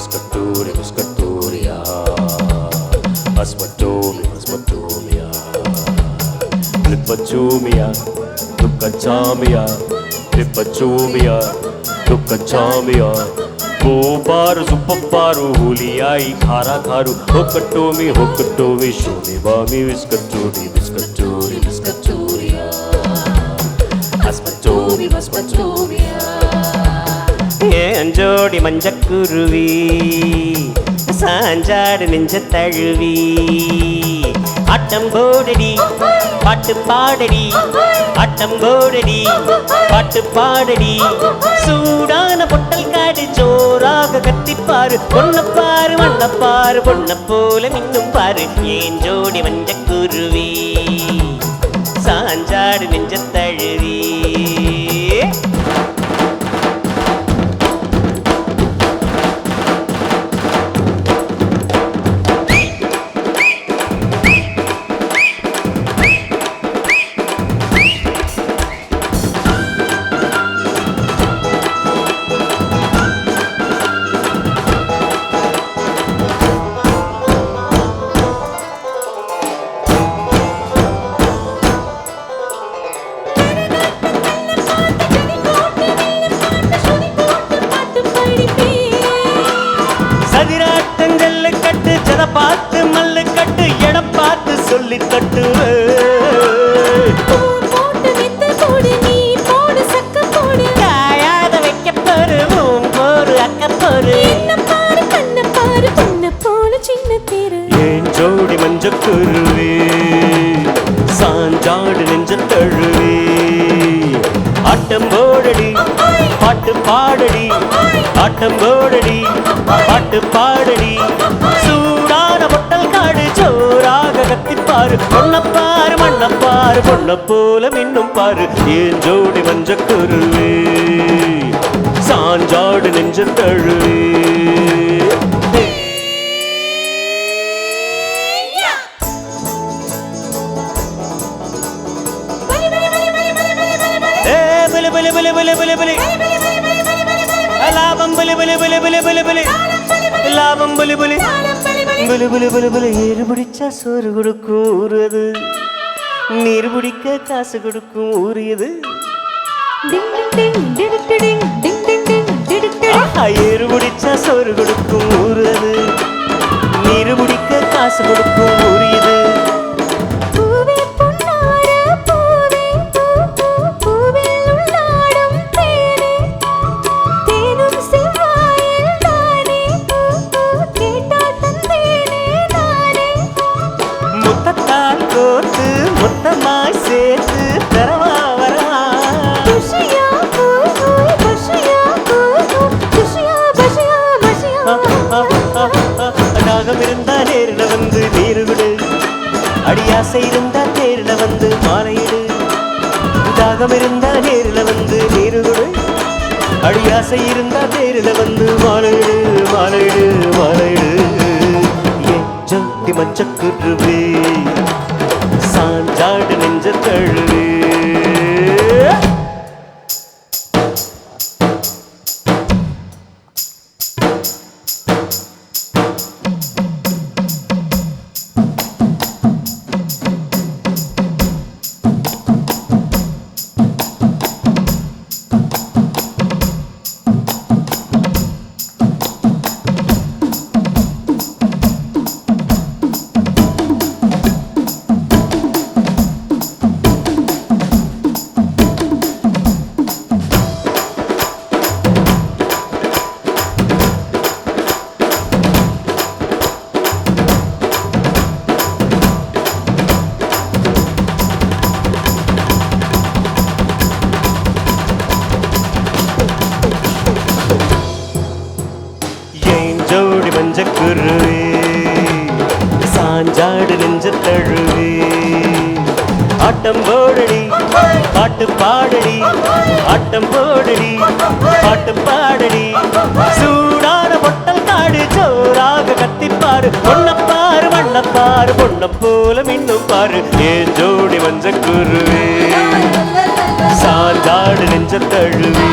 biscoturi, biscotturia. Asmatumi, asmatumia. Lipachumia, dukkachamia. Lipachumia, dukkachamia. Baru supaparu huliyai khara kharu. Hokatomi, shumi bami biscoturi, biscoturi, biscotturia. Asmatumi, asmatumia. ஏஞ்சோடி மஞ்சக்குருவி சாஞ்சாடு நெஞ்ச தழுவி ஆட்டம் போடடி பாட்டு பாடடி ஆட்டம் போடடி பாட்டு பாடடி சூடான பொட்டல் காடு ஜோராக கத்திப்பாரு பொன்னப்பாரு மண்ணப்பாரு பொன்ன போல மின்னும் பாரு ஏஞ்சோடி மஞ்சக்குருவி சாஞ்சாடு நெஞ்ச தழுவி சதிராட்டங்கல்ல கட்டு ஜத பார்த்து மல்லு கட்டு இடம் பார்த்து சொல்லி கட்டு போட்டு வித்து போடு நீ போடு சக்க போடு காயாத வைக்க போரு போரு அக்க போரு என்ன பாரு கண்ண பாரு பொண்ண போல சின்ன தேரு ஏன் ஜோடி மஞ்சக்குருவி சாஞ்சாடு நெஞ்ச தழுவி ஆட்டம் போடடி பாட்டு பாடடி ஆட்டம் போடடி பாட்டு பாடடி சூடான பொட்டல் காடு ஜோராக கத்திப்பாரு பொன்னப்பாரு மண்ணப்பாரு பொன்ன போல மின்னும் பாரு ஏன் ஜோடி மஞ்சக்குருவி சாஞ்சாடு நெஞ்ச தழுவி லாபம் பலி பலி பலி பலி பலி பலி லாபம் பலி பலி பலி பலி பலி பலி ஏறு பிடிச்சா சோறு கொடுக்கும் ஊறுது நீர் பிடிக்க காசு கொடுக்கும் ஊறியது ஏறு பிடிச்சா சோறு கொடுக்கும் ஊறுது நீர் பிடிக்க காசு கொடுக்கும் ஊறியது கோத்து மொத்தமாய் சேர்த்து தரவா வரவா நாகம் இருந்தா நேரில் வந்து நீரு விடு அடியாசை இருந்தா நேரில் வந்து மாலையிடு தாகம் இருந்தா நேரில் வந்து நீரு விடு அடியாசை இருந்தா நேரில் வந்து மாலையிடு மாலையிடு மாலையிடு ஏன் ஜோடி மஞ்சக்குருவி சாஞ்சாடு நெஞ்ச தழுவி ஜோடி மஞ்சக்குருவி சாஞ்சாடு நெஞ்ச தழுவி ஆட்டம் போடடி பாட்டு பாடடி ஆட்டம் போடடி பாட்டு பாடடி சூடான பொட்டல் காடு ஜோராக கத்திப்பாரு பொன்னப்பாரு மண்ணப்பாரு பொன்ன போல மின்னும் பாரு ஏன் ஜோடி மஞ்சக்குருவி சாஞ்சாடு நெஞ்ச தழுவி